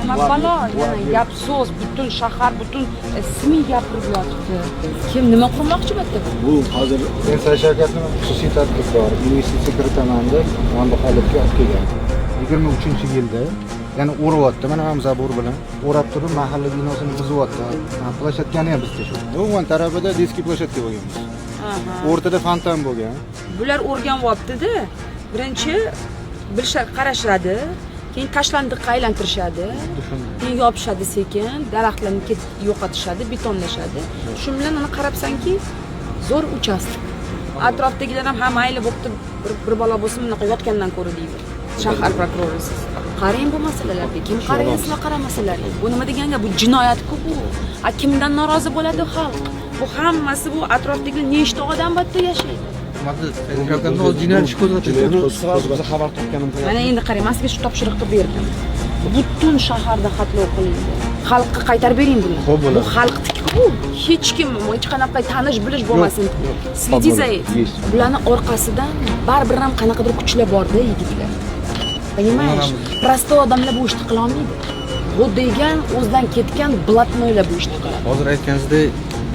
Nima balo, yana gap so'z, butun shahar, butun ismi gapirib yotibdi. Kim nima qilmoqchi bu yerda? Bu hozir Ersan Shavkatning xususiy tadbirkor, investitsiya kiritaman deb mana bu holatga olib kelgan. 23-yilda yana o'ryapti, mana ham zabur bilan o'rab turib mahalla binosini buzyapti. Plashatkani ham bizga shu. O'ng tarafida diski plashatka bo'lganmiz. O'rtada fontan bo'lgan. Bular o'rganyapti-da. Birinchi bilishar qarashadi, keyin tashlandiqqa aylantirishadi, keyin yopishadi sekin, daraxtlarni yo'qotishadi, betonlashadi. Shu bilan uni qarabsanki, zo'r uchastka. Atrofdagilar ham mayli bo'pti, bir bola bo'lsin, bunaqa yotgandan ko'ra deydi. Shahar prokurorisiz. Qarang bu masalalarga, kim qarayapsizlar, qaramasalar. Bu nima deganda bu jinoyat-ku bu. Kimdan norozi bo'ladi xalq? Bu hammasi bu atrofdagi nechta odam bu yerda yashaydi? Jinoyat ishi qo'zg'atildi. Biza xabar topganimizda. Mana endi qarang, men sizga shu topshiriqni berdim. Butun shaharda xatlov qilindi. Xalqqa qaytarib bering buni. Bu xalqniki-ku. Hech kim, hech qanaqa tanish bilish bo'lmasin. Следите. Bularni orqasidan baribir ham qanaqadir kuchlar bor-da, yigitlar. Понимаешь? Prosto odamlar bu ishni qila olmaydi. Bu degan o'zidan ketgan blatnoylar bu ishni qiladi. Hozir aytganingizdek,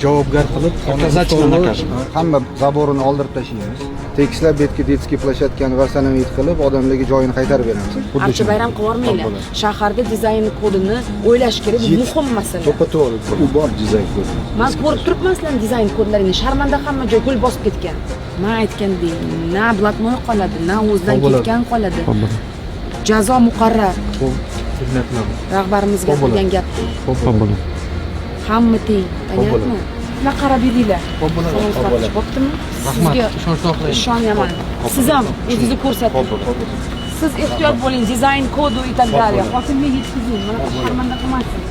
javobgar qilib, hamma zaborini oldirib tashlaymiz. Tekislab betga detski plashatkani vasanamit qilib, odamlarga joyini qaytarib beramiz. Archa bayram qilib yormaylar. Shaharda dizayn kodini o'ylash kerak, bu muhim masala. To'ppa-to'g'ri, u bor dizayn kodi. Men ko'rib turibman sizlarning dizayn kodlaringni. Sharmanda hamma joy gul bosib ketgan. Men aytgandek, na blatnoy qoladi, na o'zidan ketgan qoladi. Jazo muqarrar. Rahbarimizga qilgan gap. Hamma teng, понятно? Nima qarab yuringlar? Bo'ptimi? Sizga ishonaman. Siz ham o'zingizni ko'rsating. Siz ehtiyot bo'ling, dizayn kodu и так далее. Hokimga yetkazing. Mana sharmanda qilmasin.